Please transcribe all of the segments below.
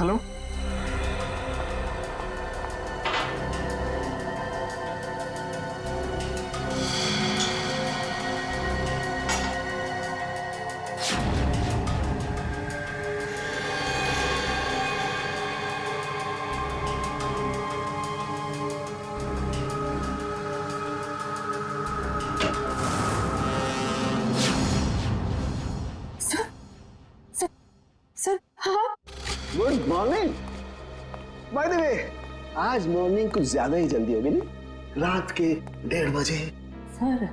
Hello. Sir हाँ। Good morning. Bye the वे, आज morning कुछ ज्यादा ही जल्दी होगी नहीं? रात के 1:30 बजे। सर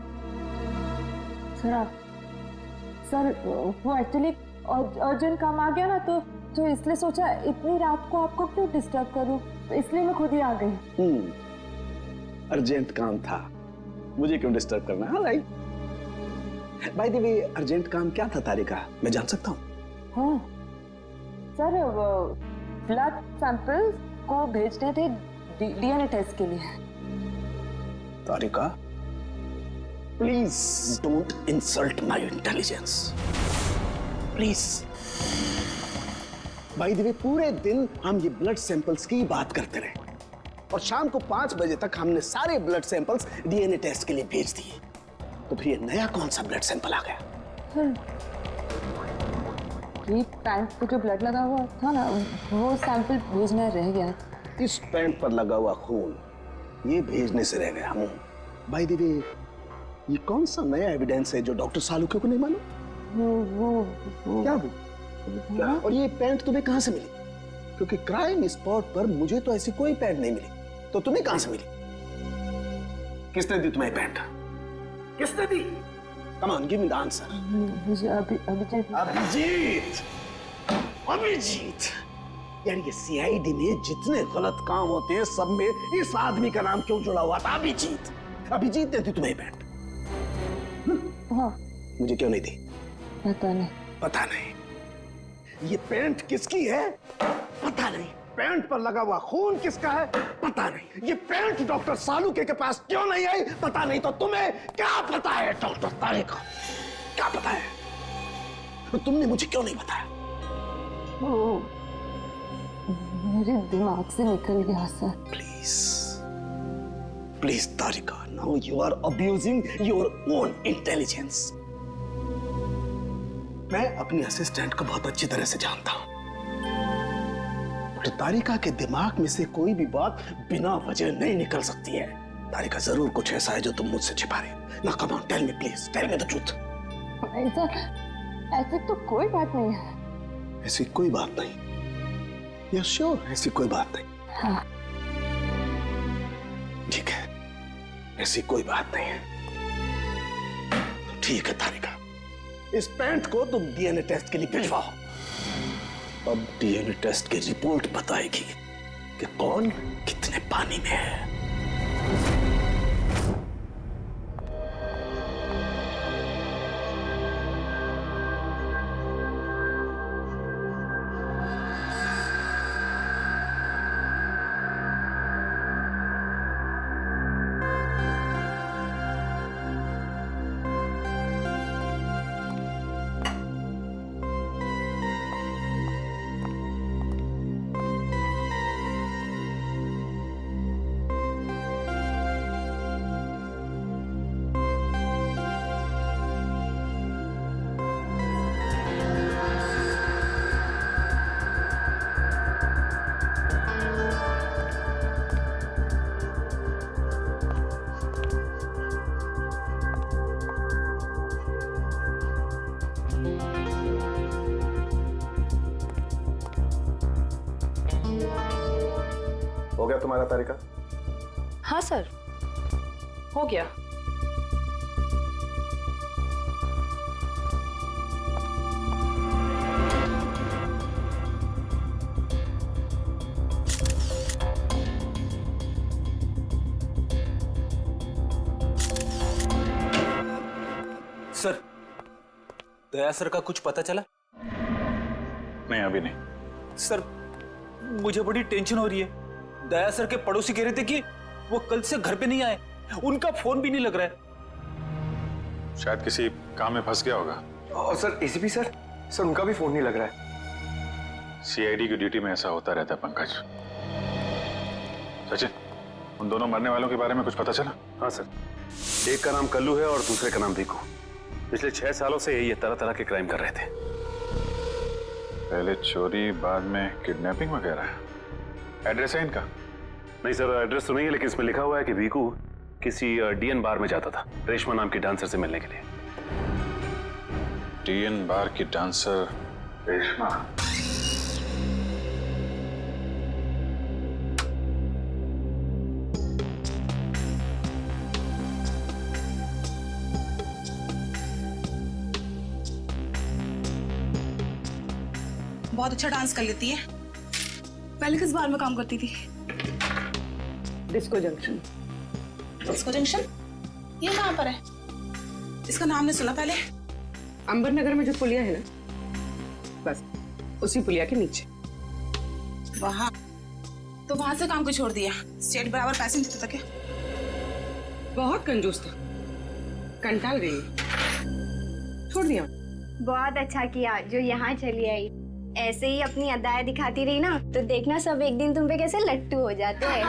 सर वो एक्चुअली अर्जेंट काम आ गया ना, तो इसलिए सोचा इतनी रात को आपको क्यों डिस्टर्ब करूं, तो इसलिए मैं खुद ही आ गई। अर्जेंट काम था, मुझे क्यों डिस्टर्ब करना? हाँ right. Bye the way, urgent काम क्या था तारिका, मैं जान सकता हूँ? हाँ सर, ब्लड सैंपल को भेजने थे डीएनए टेस्ट के लिए। Tarika, please don't insult my intelligence, please. By the way, पूरे दिन हम ये ब्लड सैंपल्स की बात करते रहे और शाम को 5 बजे तक हमने सारे ब्लड सैंपल्स डीएनए टेस्ट के लिए भेज दिए। तो फिर ये नया कौन सा ब्लड सैंपल आ गया? ये पैंट पे जो ब्लड लगा हुआ था ना, वो सैंपल भेजना रह गया। इस पैंट पर लगा हुआ खून ये भेजने से रह गया। बाय द वे, ये कौन सा नया एविडेंस है जो डॉक्टर सालुके को नहीं मालूम? वो क्या वो? क्या? और ये पैंट तुम्हें कहां से मिली? क्योंकि क्राइम स्पॉट पर मुझे तो ऐसी कोई पैंट नहीं मिली, तो तुम्हें कहां से मिली? किसने दी तुम्हें पैंट? किसने दी? Come on, give me the answer. Abhijit. यार ये सीआईडी में जितने गलत काम होते हैं सब में इस आदमी का नाम क्यों जुड़ा हुआ था? अभिजीत। अभिजीत ने दी तुम्हें पैंट? हाँ। मुझे क्यों नहीं दी? पता नहीं। पता नहीं। ये पैंट किसकी है? पता नहीं। पैंट पर लगा हुआ खून किसका है? पता नहीं। ये पैंट डॉक्टर सालुके के पास क्यों नहीं आई? पता नहीं। तो तुम्हें क्या पता है डॉक्टर तारिका? क्या पता है? तो तुमने मुझे क्यों नहीं बताया? वो मेरे दिमाग से निकल गया sir. Please please Tarika, now you are abusing your own intelligence. मैं अपनी असिस्टेंट को बहुत अच्छी तरह से जानता हूं। तो तारिका के दिमाग में से कोई भी बात बिना वजह नहीं निकल सकती है। तारिका, जरूर कुछ ऐसा है जो तुम मुझसे छिपा रहे हो। ना, come on, tell me please, tell me the truth. ऐसी तो कोई बात नहीं है। ऐसी कोई बात नहीं? यू श्योर ऐसी कोई बात नहीं? हाँ। ठीक है, ऐसी कोई बात नहीं है। ठीक है तारिका, इस पैंट को तुम डीएनए टेस्ट के लिए भिजवाओ। अब डीएनए टेस्ट की रिपोर्ट बताएगी कि कौन कितने पानी में है। हो गया तुम्हारा तारिका? हाँ सर, हो गया। सर, दया सर का कुछ पता चला? नहीं, अभी नहीं। सर, मुझे बड़ी टेंशन हो रही है। दया सर के पड़ोसी कह रहे थे कि वो कल से घर पे नहीं आए, उनका फोन भी नहीं लग रहा है। शायद किसी काम में फंस गया होगा। और सर एसीपी सर उनका भी फोन नहीं लग रहा है। सीआईडी की ड्यूटी में ऐसा होता रहता है पंकज। सचिन, उन दोनों मरने वालों के बारे में कुछ पता चला? हाँ सर, एक का नाम कल्लू है और दूसरे का नाम भीकू। पिछले 6 सालों से ये तरह तरह के क्राइम कर रहे थे। पहले चोरी, बाद में किडनैपिंग वगैरह। एड्रेस है इनका? नहीं सर, एड्रेस तो नहीं है, लेकिन इसमें लिखा हुआ है कि भीकू किसी डीएन बार में जाता था रेशमा नाम की डांसर से मिलने के लिए। डीएन बार की डांसर रेशमा। बहुत अच्छा डांस कर लेती है। पहले किस बार में काम करती थी? Disco junction. Disco junction? ये कहाँ पर है? इसका नाम नहीं सुना पहले। अंबर नगर में जो पुलिया है ना, बस उसी पुलिया के नीचे। वहाँ तो वहां से काम को छोड़ दिया। स्टेट बराबर पैसे नहीं देता था क्या? बहुत कंजूस था, कंटाल गई, छोड़ दिया। बहुत अच्छा किया जो यहाँ चली आई। ऐसे ही अपनी अदाएं दिखाती रही ना तो देखना सब एक दिन तुम पे कैसे लट्टू हो जाते हैं।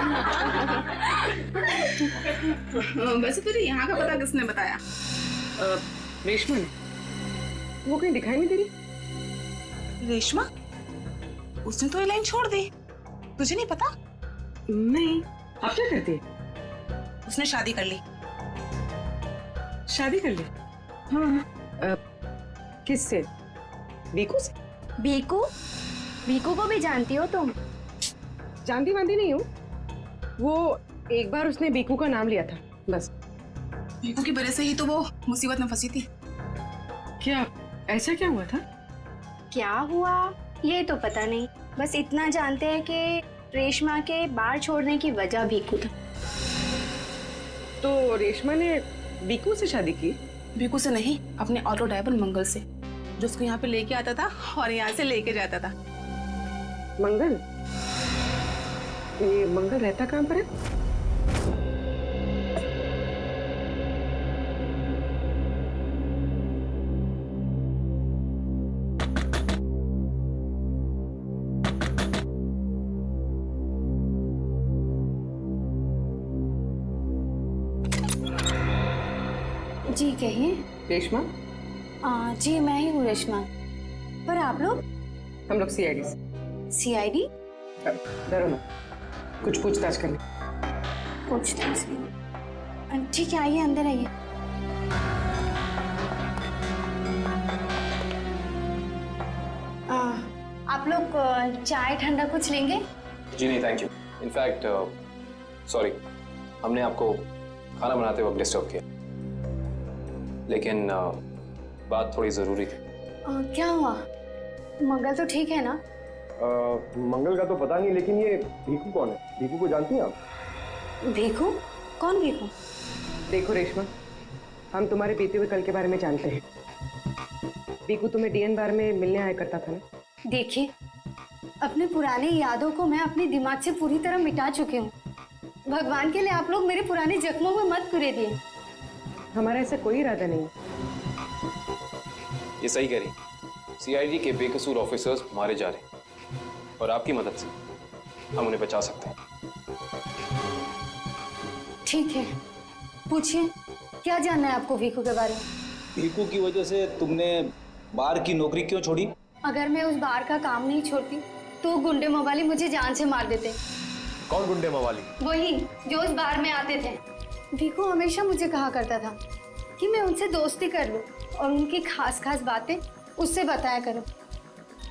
वैसे तुझे यहाँ का पता किसने बताया? रेशमा ने। वो कहीं दिखाई नहीं दे रही। रेशमा? उसने तो ये लाइन छोड़ दी। तुझे नहीं पता? नहीं। अब क्या करती है? उसने शादी कर ली। शादी कर ली? हाँ। किससे? भीकू से? भीकू? भीकू को भी जानती हो तुम? जानती वांती नहीं हूँ। वो एक बार उसने भीकू का नाम लिया था, बस। भीकू की वजह से ही तो वो मुसीबत में फंसी थी। क्या ऐसा क्या हुआ था? क्या हुआ ये तो पता नहीं, बस इतना जानते हैं कि रेशमा के बार छोड़ने की वजह भीकू था। तो रेशमा ने भीकू से शादी की? भीकू से नहीं, अपने ऑटो ड्राइवर मंगल से, जो उसको यहाँ पे लेके आता था और यहाँ से लेके जाता था। मंगल? ये मंगल रहता कहाँ पर है? जी कहिए। रेशमा? जी मैं ही हूँ रेशमा। पर आप लोग? हम लोग सीआईडी से। सीआईडी? डरो मत, कुछ पूछताछ करनी। पूछताछ? ठीक है, आइए अंदर आइए। आप लोग चाय ठंडा कुछ लेंगे? जी नहीं, थैंक यू। इनफैक्ट सॉरी, हमने आपको खाना बनाते वक्त डिस्टर्ब किया, लेकिन बात थोड़ी ज़रूरी थी। क्या हुआ? मंगल तो ठीक है ना? मंगल का तो पता नहीं, लेकिन ये भीकू कौन है? भीकू को जानती हैं आप? भीकू? कौन भीकू? देखो रेशमा, हम तुम्हारे बीते हुए कल के बारे में जानते हैं। भीकू तुम्हें डीएन बार में मिलने आया करता था ना? देखिए, अपने पुराने यादों को मैं अपने दिमाग से पूरी तरह मिटा चुकी हूँ। भगवान के लिए आप लोग मेरे पुराने जख्मों में मत कुरेदिए। हमारा ऐसा कोई इरादा नहीं। ये सही कह रही, सीआईडी के बेकसूर ऑफिसर्स मारे जा रहे हैं और आपकी मदद से हम उन्हें बचा सकते हैं। ठीक है, पूछिए, क्या जानना है आपको भीकू के बारे में? भीकू की वजह से तुमने बार की नौकरी क्यों छोड़ी? अगर मैं उस बार का काम नहीं छोड़ती तो गुंडे मवाली मुझे जान से मार देते। कौन गुंडे मवाली? वही जो उस बार में आते थे। भीकू हमेशा मुझे कहा करता था कि मैं उनसे दोस्ती कर लूं और उनकी खास खास बातें उससे बताया करूं।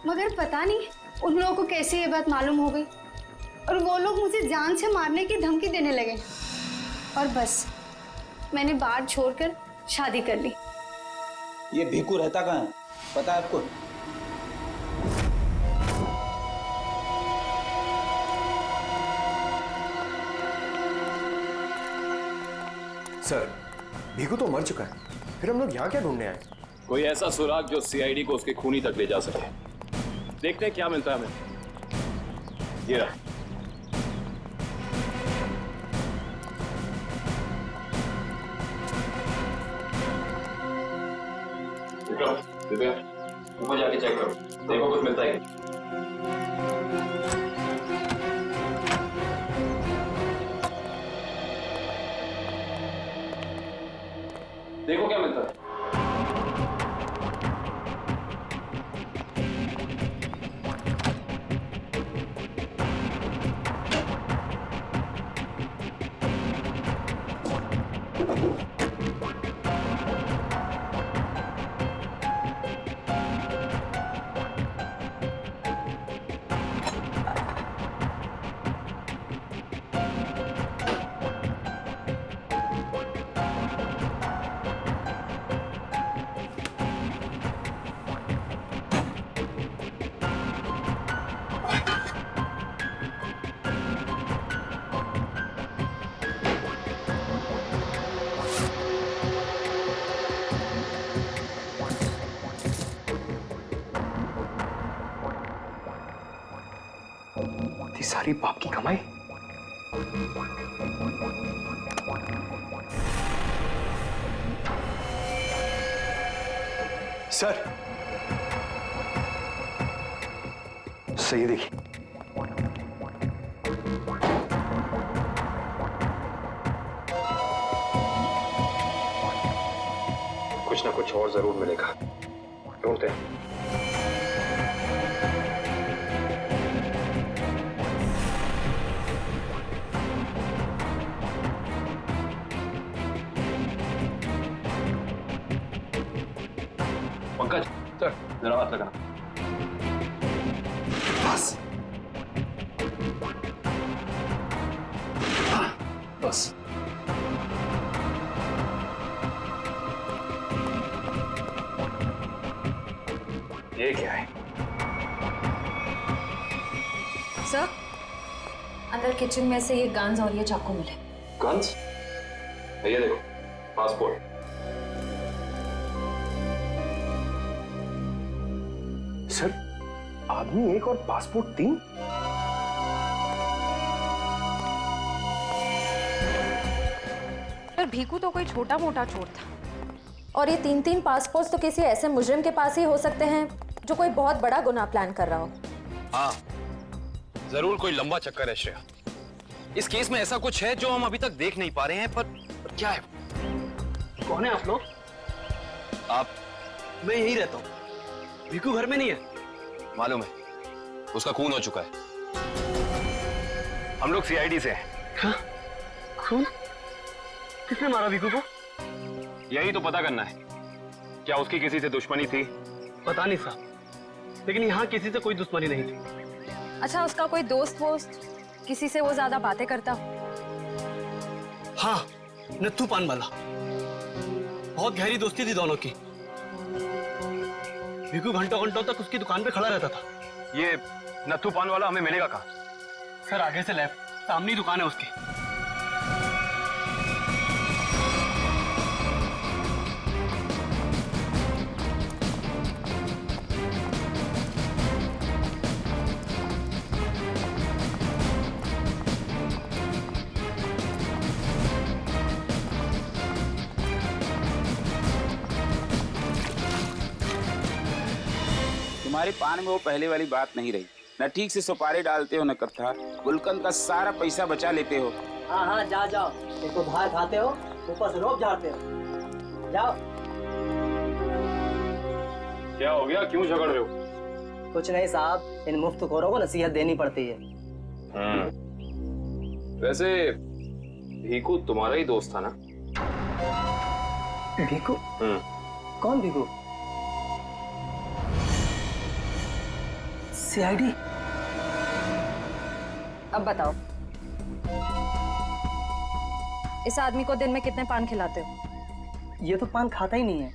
मगर पता नहीं उन लोगों को कैसे ये बात मालूम हो गई और वो लोग मुझे जान से मारने की धमकी देने लगे। और बस मैंने बार छोड़कर शादी कर ली। ये भीकू रहता कहाँ है, पता है आपको? सर, भीकू तो मर चुका है, फिर हम लोग यहाँ क्या ढूंढने आए? कोई ऐसा सुराग जो सीआईडी को उसके खूनी तक ले जा सके। देखते हैं क्या मिलता है हमें। ये रहा। ऊपर जाके चेक करो, देखो कुछ मिलता है क्या। देखो क्या मिलता है। इतनी सारी बाप की कमाई। सर सही देखिए। कुछ ना कुछ और जरूर मिलेगा, ढूंढते हैं। पंकज सर, जरा हाथ लगाना। बस बस। ये क्या है? सर, अंदर किचन में से ये गन्स और ये चाकू मिले। गन्स? ये देखो, पासपोर्ट। सर, आदमी एक और पासपोर्ट 3? पर भीकू तो कोई छोटा मोटा चोर था, और ये 3-3 पासपोर्ट तो किसी ऐसे मुजरिम के पास ही हो सकते हैं जो कोई बहुत बड़ा गुनाह प्लान कर रहा हो। हाँ, जरूर कोई लंबा चक्कर है श्रेया। इस केस में ऐसा कुछ है जो हम अभी तक देख नहीं पा रहे हैं, पर क्या है? कौन है आप लोग? आप? मैं यहीं रहता हूँ। भीकू घर में नहीं है। मालूम है, उसका खून हो चुका है। हम लोग सीआईडी से हैं। हाँ? खून? किसने मारा भीकू को? यही तो पता करना है। क्या उसकी किसी से दुश्मनी थी? पता नहीं साहब, लेकिन यहाँ किसी से कोई दुश्मनी नहीं थी। अच्छा, उसका कोई दोस्त वोस्त, किसी से वो ज्यादा बातें करता? हाँ, नत्थू पान वाला। बहुत गहरी दोस्ती थी दोनों की। भीकू घंटों घंटों तक उसकी दुकान पे खड़ा रहता था। ये नत्थू पान वाला हमें मिलेगा कहाँ? सर, आगे से लेफ्ट, सामने ही दुकान है उसकी। तुम्हारे पान में वो पहले वाली बात नहीं रही। न ठीक से सुपारी डालते हो न कत्था। गुलकंद का सारा पैसा बचा लेते हो। हाँ हाँ, जाओ। एक तो बाहर खाते हो, ऊपर से रोब झाड़ते हो। जाओ। क्या हो गया? क्यों झगड़ रहे हो? कुछ नहीं साहब, इन मुफ्तखोरों को नसीहत देनी पड़ती है। वैसे भीकू तुम्हारा ही दोस्त था ना? भीकू? कौन भीकू? सीआईडी? अब बताओ, इस आदमी को दिन में कितने पान खिलाते हो? ये तो पान खाता ही नहीं है।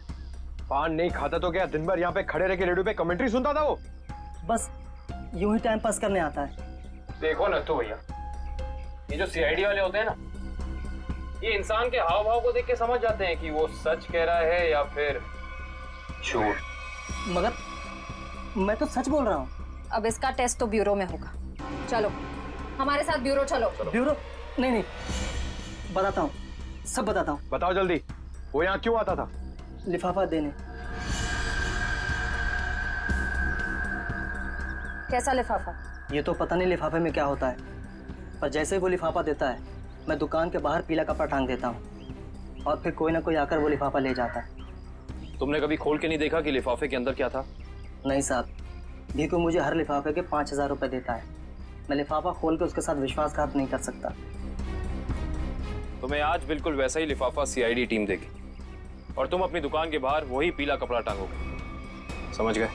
पान नहीं खाता तो क्या दिन भर यहाँ पे खड़े रह के रेडियो पे कमेंट्री सुनता था वो? बस यूं ही टाइम पास करने आता है। देखो नत्थू भैया, ये जो सीआईडी वाले होते हैं ना, ये इंसान के हाव भाव को देख के समझ जाते हैं कि वो सच कह रहा है या फिर झूठ। मगर मैं तो सच बोल रहा हूँ। अब इसका टेस्ट तो ब्यूरो में होगा। चलो हमारे साथ ब्यूरो चलो। ब्यूरो? नहीं, बताता हूँ, सब बताता हूँ। बताओ जल्दी, वो यहाँ क्यों आता था? लिफाफा देने। कैसा लिफाफा? ये तो पता नहीं लिफाफे में क्या होता है, पर जैसे ही वो लिफाफा देता है मैं दुकान के बाहर पीला कपड़ा टांग देता हूँ और फिर कोई ना कोई आकर वो लिफाफा ले जाता है। तुमने कभी खोल के नहीं देखा कि लिफाफे के अंदर क्या था? नहीं साहब, भीकू मुझे हर लिफाफे के 5,000 रुपये देता है। मैं लिफाफा खोल के उसके साथ विश्वासघात नहीं कर सकता। तुम्हें आज बिल्कुल वैसा ही लिफाफा सीआईडी टीम देगी और तुम अपनी दुकान के बाहर वही पीला कपड़ा टांगोगे, समझ गए?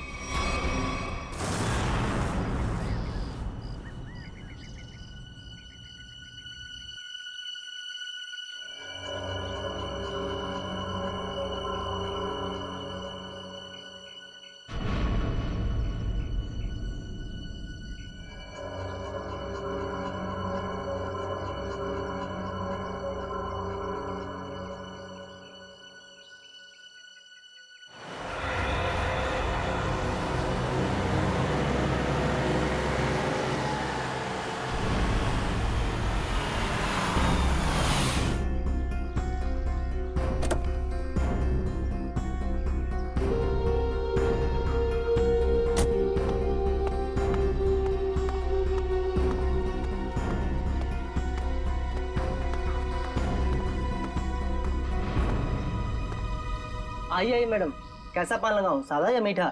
आइए मैडम, कैसा पान लगाऊं, सादा या मीठा?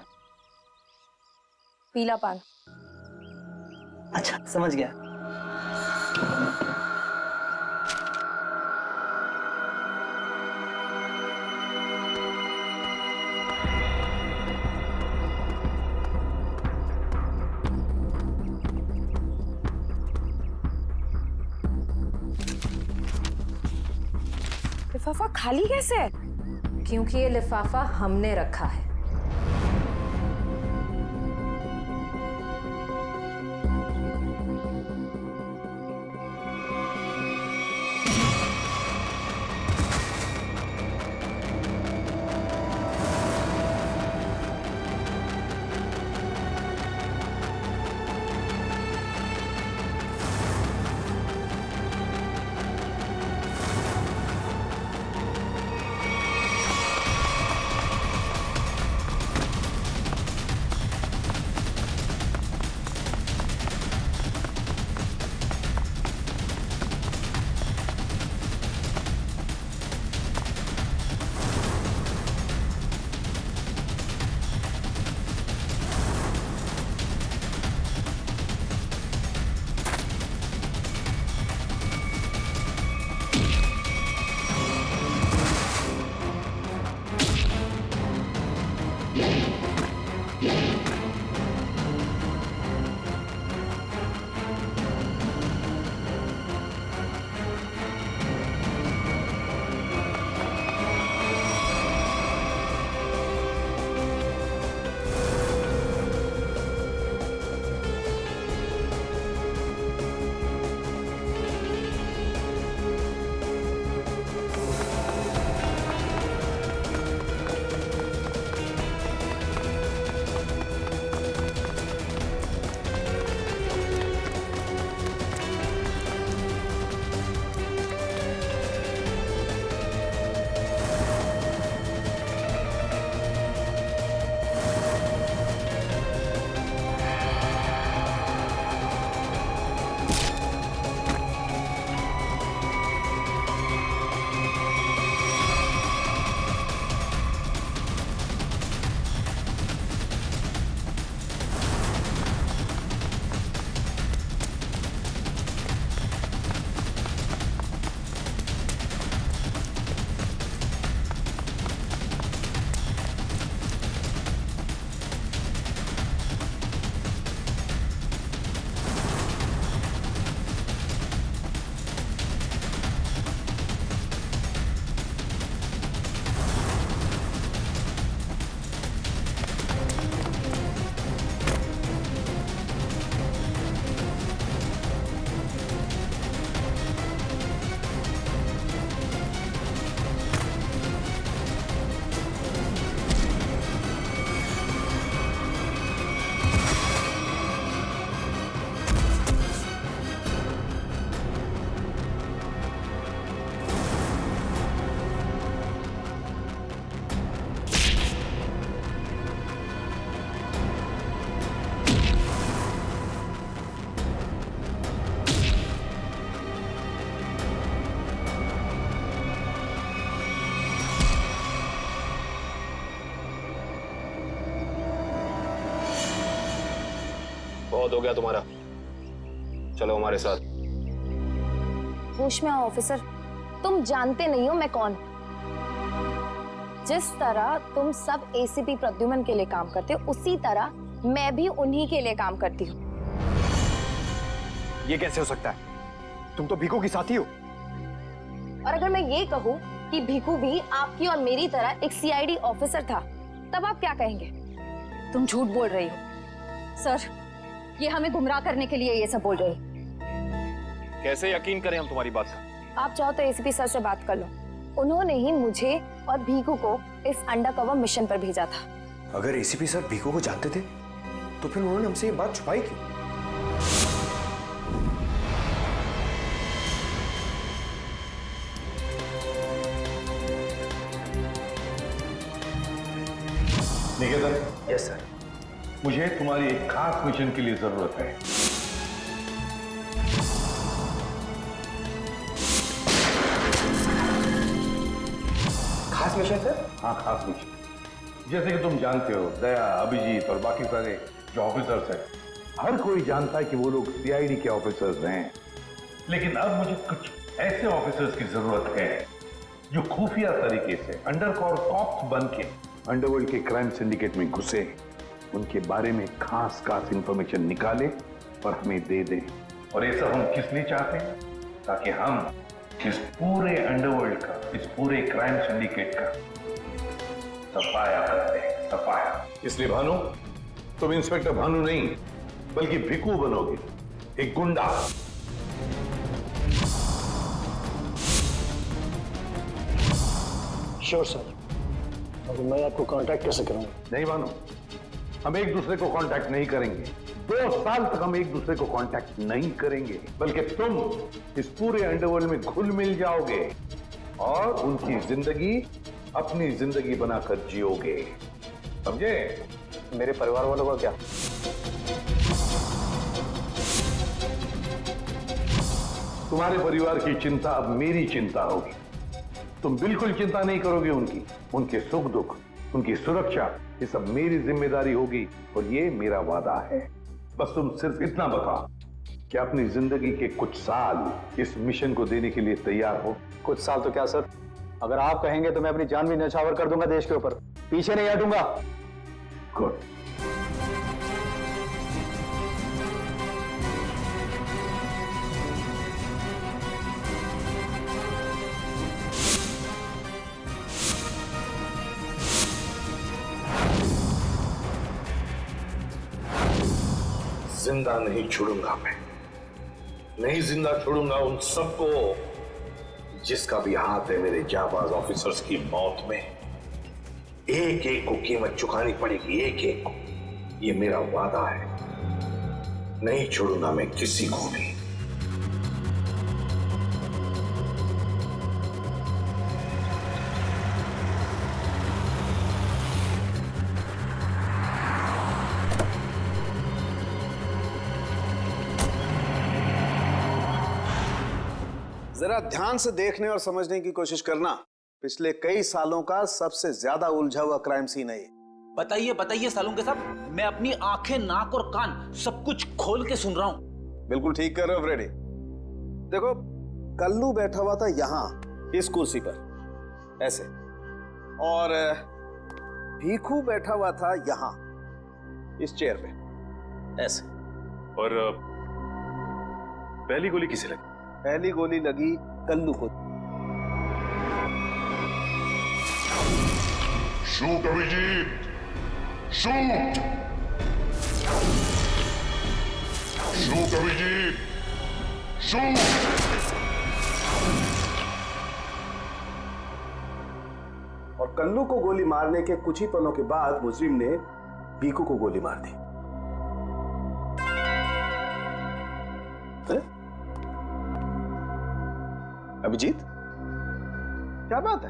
पीला पान। अच्छा, समझ गया। लिफाफा खाली कैसे है? क्योंकि ये लिफाफा हमने रखा है। बहुत हो गया तुम्हारा, चलो हमारे साथ। होश में आओ ऑफिसर, तुम जानते नहीं हो मैं कौन। जिस तरह तुम सब एसीपी प्रद्युमन के लिए काम करते हो, उसी तरह मैं भी उन्हीं के लिए काम करती हूँ। ये कैसे हो सकता है? तुम तो भीखू की साथी हो। और अगर मैं ये कहूँ कि भीखू भी आपकी और मेरी तरह एक सीआईडी ऑफिसर था, तब आप क्या कहेंगे? तुम झूठ बोल रही हो सर, ये हमें गुमराह करने के लिए ये सब बोल रही। कैसे यकीन करें हम तुम्हारी बात का? आप चाहो तो एसीपी सर से बात कर लो, उन्होंने ही मुझे और भीखू को इस अंडरकवर मिशन पर भेजा था। अगर एसीपी सर भीखू को जानते थे तो फिर उन्होंने हमसे ये बात छुपाई क्यों? निकेतन। Yes sir. मुझे तुम्हारी एक खास मिशन के लिए जरूरत है। खास मिशन सर? हाँ, खास मिशन। जैसे कि तुम जानते हो, दया, अभिजीत और बाकी सारे जो ऑफिसर्स हैं, हर कोई जानता है कि वो लोग सीआईडी के ऑफिसर्स हैं। लेकिन अब मुझे कुछ ऐसे ऑफिसर्स की जरूरत है जो खुफिया तरीके से अंडरकवर कॉप्स बन के अंडरवर्ल्ड के क्राइम सिंडिकेट में घुसे, उनके बारे में खास इंफॉर्मेशन निकाले और हमें दे दे। और ये सब हम किस लिए चाहते हैं? ताकि हम इस पूरे अंडरवर्ल्ड का, इस पूरे क्राइम सिंडिकेट का सफाया करते हैं, सफाया। इसलिए भानु, तुम इंस्पेक्टर भानु नहीं बल्कि भिकू बनोगे, एक गुंडा। Sure sir. अब मैं आपको कांटेक्ट कैसे करूंगा? नहीं भानु, हम एक दूसरे को कांटेक्ट नहीं करेंगे। 2 साल तक हम एक दूसरे को कांटेक्ट नहीं करेंगे, बल्कि तुम इस पूरे अंडरवर्ल्ड में घुल मिल जाओगे और उनकी जिंदगी अपनी जिंदगी बनाकर जियोगे, समझे? मेरे परिवार वालों का क्या? तुम्हारे परिवार की चिंता अब मेरी चिंता होगी। तुम बिल्कुल चिंता नहीं करोगे उनके सुख दुख, उनकी सुरक्षा, ये सब मेरी जिम्मेदारी होगी और ये मेरा वादा है। बस तुम सिर्फ इतना बताओ कि अपनी जिंदगी के कुछ साल इस मिशन को देने के लिए तैयार हो। कुछ साल तो क्या सर, अगर आप कहेंगे तो मैं अपनी जान भी न्यौछावर कर दूंगा देश के ऊपर, पीछे नहीं हटूंगा। गुड। जिंदा नहीं छोड़ूंगा मैं, नहीं जिंदा छोड़ूंगा उन सबको जिसका भी हाथ है मेरे जाबाज ऑफिसर्स की मौत में। एक एक को कीमत चुकानी पड़ेगी, एक एक को। ये मेरा वादा है, नहीं छोड़ूंगा मैं किसी को भी। जरा ध्यान से देखने और समझने की कोशिश करना। पिछले कई सालों का सबसे ज्यादा उलझा हुआ क्राइम सीन है ये। बताइए बताइए सालों के साहब, मैं अपनी आंखें, नाक और कान सब कुछ खोल के सुन रहा हूं। बिल्कुल ठीक कर रहे हो फ्रेडी। देखो, कल्लू बैठा हुआ था यहां इस कुर्सी पर ऐसे, और भीखू बैठा हुआ था यहां इस चेयर पे ऐसे। और पहली गोली किसे लगी? पहली गोली लगी कल्लू को। Shoot Abhijeet, shoot! Shoot Abhijeet, shoot! और कल्लू को गोली मारने के कुछ ही पलों के बाद मुजरिम ने भीखू को गोली मार दी। अभिजीत, क्या बात है?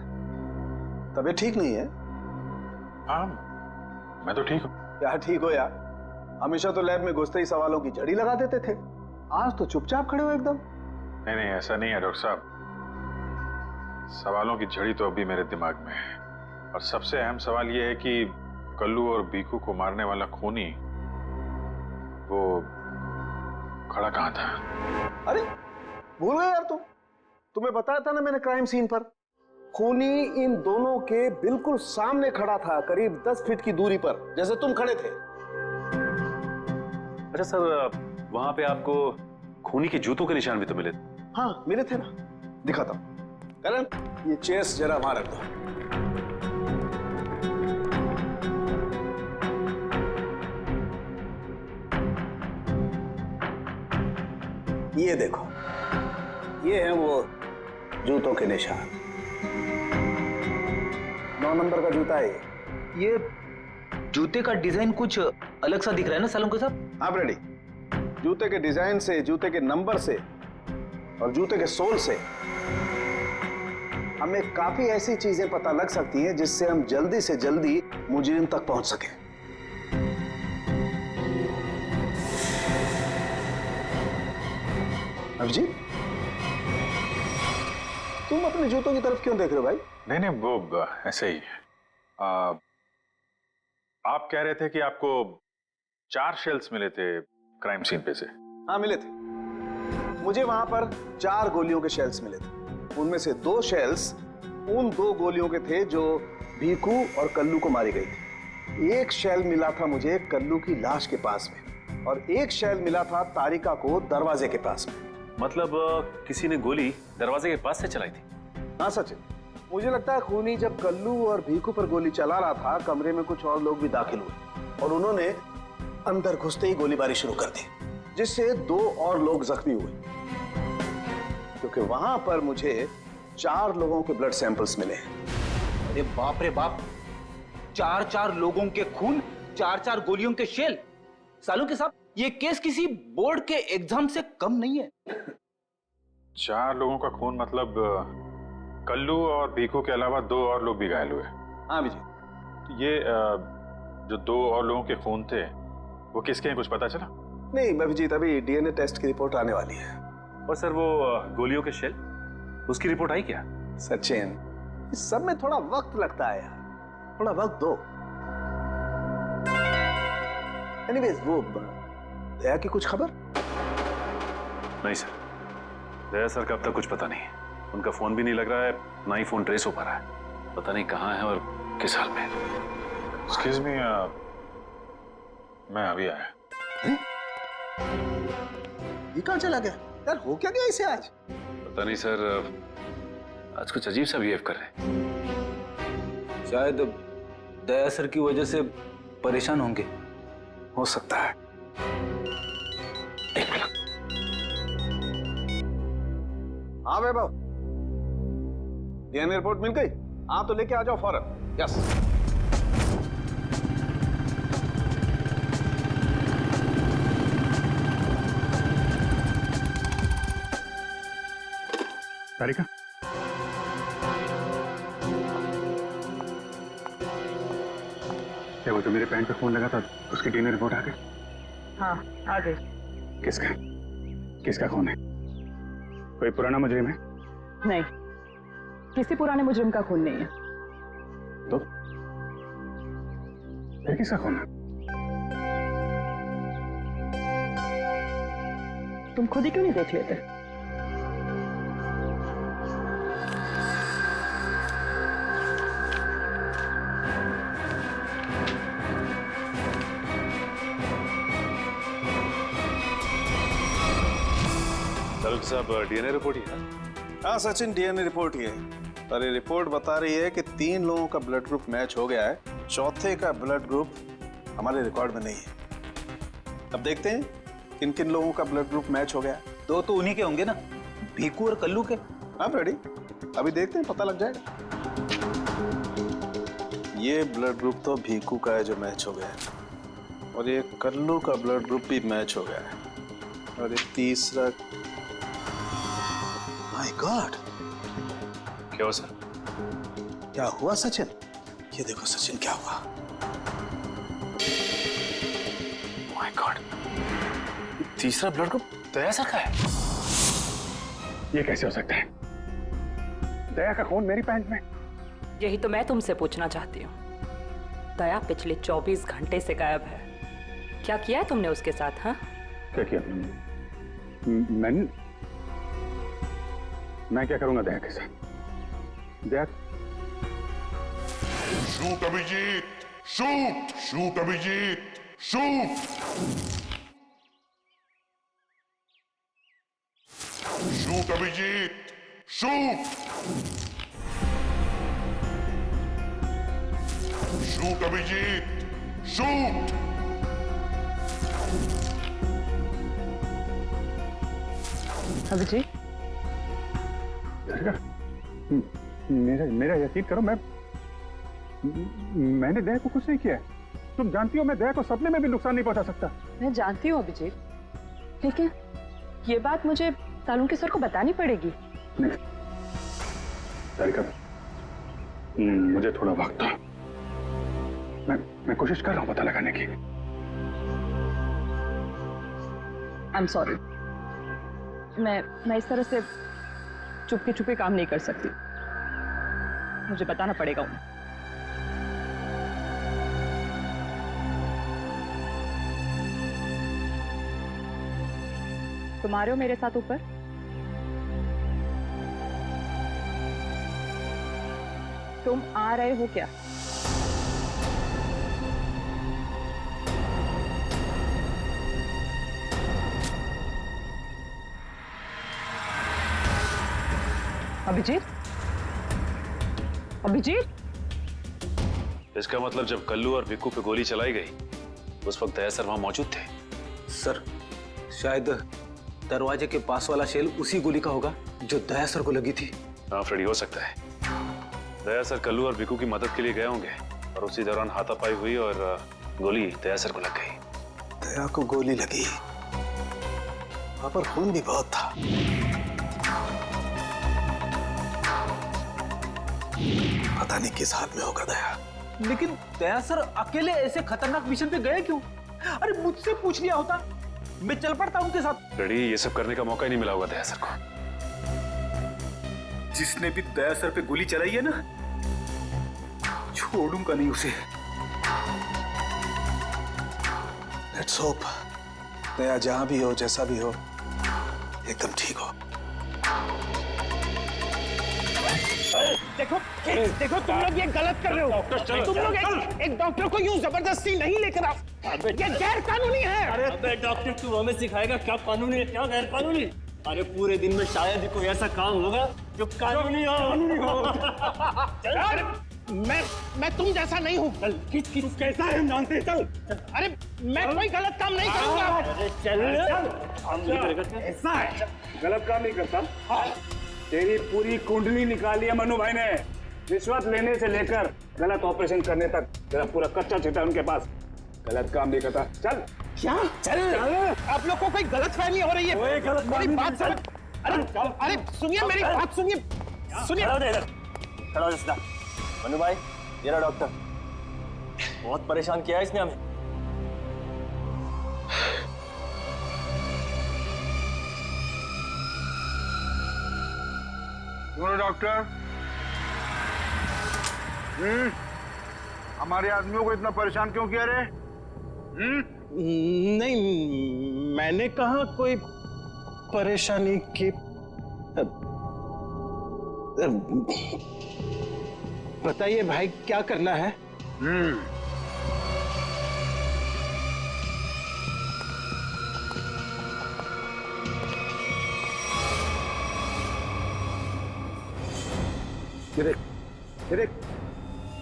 तबीयत ठीक नहीं है? हाँ, मैं तो ठीक हूँ। क्या ठीक हो यार? हमेशा तो लैब में घुसते ही सवालों की झड़ी लगा देते थे, आज तो चुपचाप खड़े हो एकदम। नहीं नहीं, ऐसा नहीं है डॉक्टर साहब। सवालों की झड़ी तो अभी मेरे दिमाग में है, और सबसे अहम सवाल यह है कि कल्लू और भीखू को मारने वाला खूनी वो खड़ा कहाँ था? अरे भूल गए यार तुम? तुम्हें बताया था ना मैंने क्राइम सीन पर। खूनी इन दोनों के बिल्कुल सामने खड़ा था, करीब 10 फीट की दूरी पर, जैसे तुम खड़े थे। अच्छा सर, वहां पे आपको खूनी के जूतों के निशान भी तो मिले? हाँ मिले थे ना, दिखाता हूं। करण, ये चेस जरा वहां रख दो। ये देखो, ये है वो जूतों के निशान। 9 नंबर का जूता है ये जूते का डिजाइन कुछ अलग सा दिख रहा है ना सालुंके साहब? आप रेडी? जूते के डिजाइन से, जूते के नंबर से और जूते के सोल से हमें काफी ऐसी चीजें पता लग सकती हैं जिससे हम जल्दी से जल्दी मुजरिम तक पहुंच सकें। अभिजीत, तुम अपने जूतों की तरफ क्यों देख रहे हो भाई? नहीं वो ऐसे ही। आप कह रहे थे कि आपको 4 शेल्स मिले थे क्राइम सीन पे से? हाँ मिले थे। मुझे वहां पर 4 गोलियों के शेल्स मिले थे। उनमें से 2 शेल्स उन 2 गोलियों के थे जो भीखू और कल्लू को मारी गई थी। एक शेल मिला था मुझे कल्लू की लाश के पास में और एक शेल मिला था तारिका को दरवाजे के पास में। मतलब किसी ने गोली दरवाजे के पास से चलाई थी? हाँ सचिन, मुझे लगता है खूनी जब कल्लू और भीखू पर गोली चला रहा था, कमरे में कुछ और लोग भी दाखिल हुए और उन्होंने अंदर घुसते ही गोलीबारी शुरू कर दी, जिससे 2 और लोग जख्मी हुए। क्योंकि वहां पर मुझे 4 लोगों के ब्लड सैंपल्स मिले। अरे बाप रे बाप, 4 लोगों के खून, 4 गोलियों के शेल। सालुंके साहब, ये केस किसी बोर्ड के एग्जाम से कम नहीं है। 4 लोगों का खून मतलब कल्लू और भीखू के अलावा 2 और लोग भी घायल हुए? हाँ विजय। ये जो 2 और लोगों के खून थे वो किसके हैं, कुछ पता चला? नहीं अभिजीत, अभी डीएनए टेस्ट की रिपोर्ट आने वाली है। और सर वो गोलियों के शेल, उसकी रिपोर्ट आई क्या? सचिन, इस सब में थोड़ा वक्त लगता है यार, थोड़ा वक्त दो। एनीवेज, वो दया की कुछ खबर? नहीं सर, दया सर का अब तक कुछ पता नहीं। उनका फोन भी नहीं लग रहा है, ना ही फोन ट्रेस हो पा रहा है। पता नहीं कहाँ है और किस हाल में। एक्सक्यूज मी, मैं अभी आया। ये कहाँ चला गया यार? हो क्या गया इसे आज? पता नहीं सर, आज कुछ अजीब सा बिहेव कर रहे हैं। शायद दया सर की वजह से परेशान होंगे। हो सकता है। हाँ वैभव, डीएनए रिपोर्ट मिल गई? हाँ तो लेके आ जाओ फौरन। यस। तारिका, क्या वो तो मेरे पैंट पे फोन लगा था, उसकी डीएनए रिपोर्ट आ गई? हाँ आ गई। किसका खून है? कोई पुराना मुजरिम है? नहीं, किसी पुराने मुजरिम का खून नहीं है। तो फिर किसका खून है? तुम खुद ही क्यों नहीं देख लेते? साहब, डीएनए रिपोर्ट ही है? हाँ सचिन, डीएनए रिपोर्ट ही है। पर ये रिपोर्ट बता रही है कि 3 लोगों का ब्लड ग्रुप मैच हो गया है, चौथे का ब्लड ग्रुप हमारे रिकॉर्ड में नहीं है। अब देखते हैं किन किन लोगों का ब्लड ग्रुप मैच हो गया। 2 तो उन्हीं के होंगे ना, भीखू और कल्लू के। हाँ रेडी, अभी देखते हैं, पता लग जाएगा। ये ब्लड ग्रुप तो भीखू का है जो मैच हो गया है, और ये कल्लू का ब्लड ग्रुप भी मैच हो गया है, और ये तीसरा। माय गॉड, क्या हुआ सर? क्या हुआ सचिन? ये देखो सचिन, क्या हुआ? माय गॉड, तीसरा ब्लड ग्रुप दया सर का है। ये कैसे हो सकता है? दया का खून मेरी पैंट में? यही तो मैं तुमसे पूछना चाहती हूँ। दया पिछले 24 घंटे से गायब है। क्या किया है तुमने उसके साथ? हाँ, क्या किया? मैं क्या करूंगा दया के साथ? Daya shoot Abhijeet, shoot shoot Abhijeet, shoot shoot Abhijeet, shoot shoot Abhijeet, shoot Abhijeet, मेरा यकीन करो, मैंने दया को कुछ नहीं किया है। तुम जानती हो मैं दया को सपने में भी नुकसान नहीं पहुंचा सकता। मैं जानती हूँ अभिजीत, लेकिन ये बात मुझे सालुंके सर को बतानी पड़ेगी। सारिका, मुझे थोड़ा वक्त दो। मैं कोशिश कर रहा हूं पता लगाने की। आई एम सॉरी, मैं इस तरह से चुपके चुपके काम नहीं कर सकती। मुझे बताना पड़ेगा उन्हें। तुम आ रहे हो मेरे साथ ऊपर? तुम आ रहे हो क्या? अभिजीत, अभिजीत, इसका मतलब जब कल्लू और विक्कू पे गोली चलाई गई उस वक्त दया सर वहां मौजूद थे? सर, शायद दरवाजे के पास वाला शेल उसी गोली का होगा जो दया सर को लगी थी। हाँ फ्रेडी, हो सकता है दया सर कल्लू और विक्कू की मदद के लिए गए होंगे और उसी दौरान हाथापाई हुई और गोली दया सर को लग गई। दया को गोली लगी, वहां पर खून भी बहुत था। पता नहीं किस हाल में होगा दया। लेकिन दया सर अकेले ऐसे खतरनाक मिशन पे गए क्यों? अरे मुझसे पूछ लिया होता, मैं चल पड़ता उनके साथ। फ्रेडी, ये सब करने का मौका ही नहीं मिला होगा दया सर को। जिसने भी दया सर पे गोली चलाई है ना, छोड़ूंगा नहीं उसे। लेट्स होप दया जहां भी हो, जैसा भी हो, एकदम ठीक हो। देखो देखो, तुम लोग ये गलत कर रहे हो। तुम लोग एक डॉक्टर को यूं जबरदस्ती नहीं लेकर आओ, ये गैर कानूनी है। अरे डॉक्टर, तू हमें सिखाएगा क्या कानूनी है क्या गैर कानूनी? अरे पूरे दिन में शायद ही कोई ऐसा काम होगा जो कानूनी हो। मैं तुम जैसा नहीं हूँ। किस कैसा है हम जानते हैं। चल अरे मैं कोई गलत काम नहीं करूंगा। अरे चल, ऐसा है, गलत काम नहीं करता। तेरी पूरी कुंडली निकाली है मनु भाई ने, रिश्वत लेने से लेकर गलत ऑपरेशन करने तक तेरा पूरा कच्चा चिट्ठा उनके पास। गलत काम नहीं करता। चल। क्या? चल। आप लोग को कोई गलतफहमी हो रही है। मेरी बात समझ। अरे सुनिए, मेरी बात सुनिए। खड़ा हो सीधा। मनु भाई, ये रहा डॉक्टर। बहुत परेशान किया है इसने हमें। डॉक्टर, हमारे आदमियों को इतना परेशान क्यों किया रे? नहीं, मैंने कहा कोई परेशानी की। बताइए भाई, क्या करना है?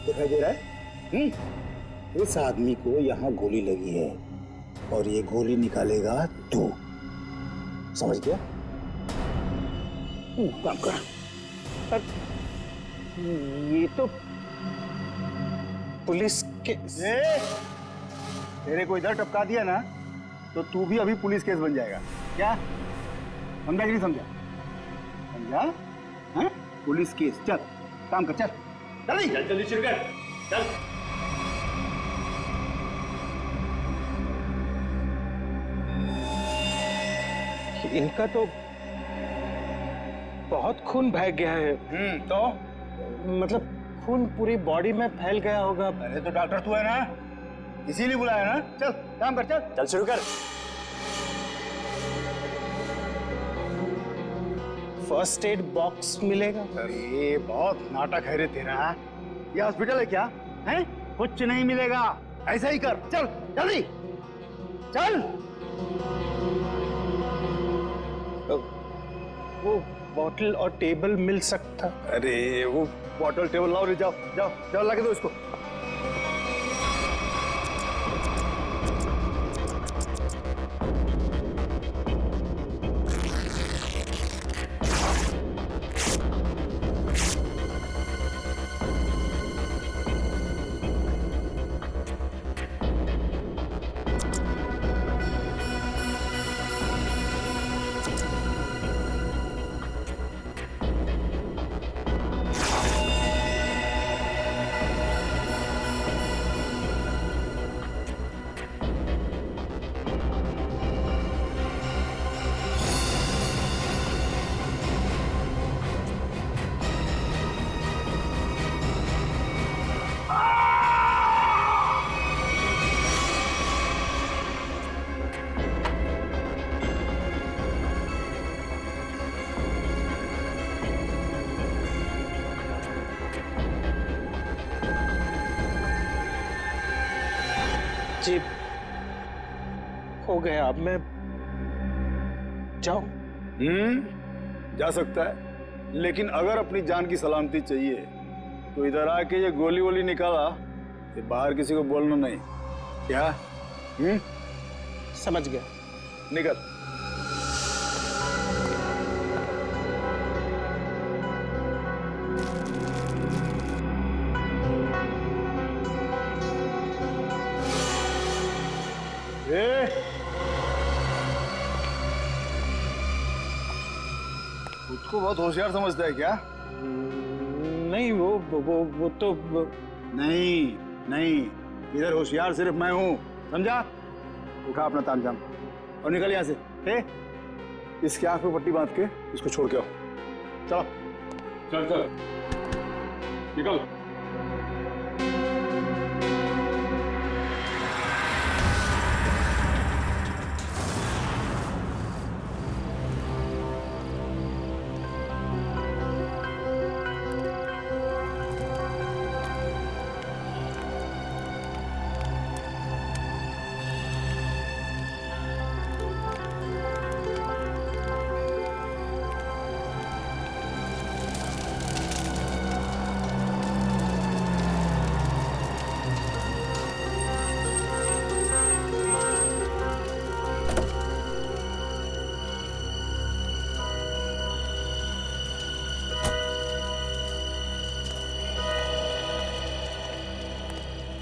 दिखाई दे रहा है? इस आदमी को यहाँ गोली लगी है और ये गोली निकालेगा तू, समझ गया? काम कर। ये तो पुलिस के तेरे को इधर टपका दिया ना तो तू भी अभी पुलिस केस बन जाएगा। क्या समझा कि नहीं समझा? समझा? हाँ? Police case. चल काम कर, चल जल्दी जल्दी शुरू कर। चल। इनका तो बहुत खून बह गया है। तो मतलब खून पूरी बॉडी में फैल गया होगा। अरे तो डॉक्टर तू है ना, इसीलिए बुलाया ना। चल काम कर, चल चल शुरू कर। फर्स्ट एड बॉक्स मिलेगा? अरे बहुत नाटक है रे तेरा। ये हॉस्पिटल है क्या? हैं? कुछ नहीं मिलेगा, ऐसा ही कर, चल जल्दी चल। वो बॉटल और टेबल मिल सकता? अरे वो बॉटल टेबल लाओ रे, जाओ जाओ जाओ, लगा दो इसको। जी हो गया, अब मैं जाऊं? जा सकता है, लेकिन अगर अपनी जान की सलामती चाहिए तो इधर आके ये गोली वोली निकाला, ये बाहर किसी को बोलना नहीं, क्या? समझ गया। निकल। उसको बहुत होशियार समझता है क्या? नहीं, वो तो नहीं नहीं, इधर होशियार सिर्फ मैं हूँ, समझा? उठा अपना तामझाम और निकल यहाँ से। इसके आंख पे पट्टी बांध के इसको छोड़ के आओ। चलो चल चल निकल।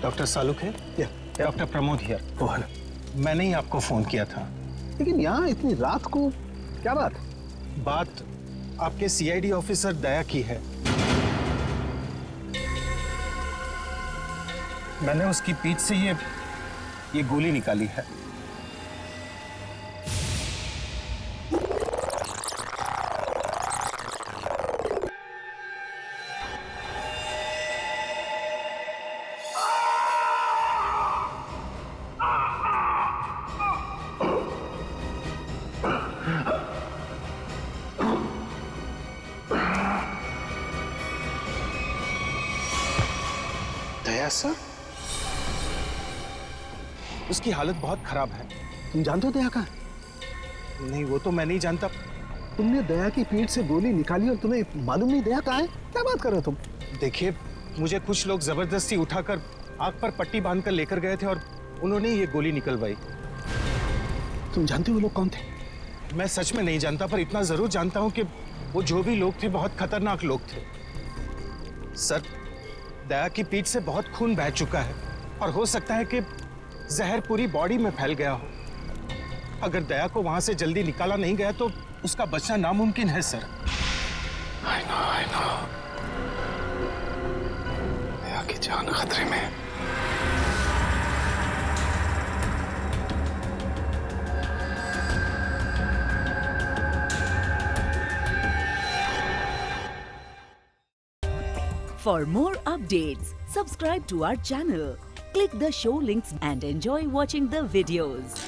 डॉक्टर सालुक है? Doctor Pramod here. मैंने ही आपको फोन किया था। लेकिन यहाँ इतनी रात को क्या बात? बात आपके सीआईडी ऑफिसर दया की है। मैंने उसकी पीठ से ये गोली निकाली है। दया सर, उसकी हालत बहुत खराब है। तुम जानते हो दया का? नहीं, वो तो मैं नहीं जानता। तुमने दया की पीठ से गोली निकाली और तुम्हें मालूम नहीं दया कहाँ है? क्या बात कर रहे हो तुम? देखिए, मुझे कुछ लोग जबरदस्ती उठाकर आंख पर पट्टी बांधकर लेकर गए थे और उन्होंने ये गोली निकलवाई। तुम जानते हो वो लोग कौन थे? मैं सच में नहीं जानता, पर इतना जरूर जानता हूं कि वो जो भी लोग थे बहुत खतरनाक लोग थे। सर, दया की पीठ से बहुत खून बह चुका है और हो सकता है कि जहर पूरी बॉडी में फैल गया हो। अगर दया को वहां से जल्दी निकाला नहीं गया तो उसका बचना नामुमकिन है सर। I know। दया की जान खतरे में। For more updates, subscribe to our channel, click the show links and enjoy watching the videos.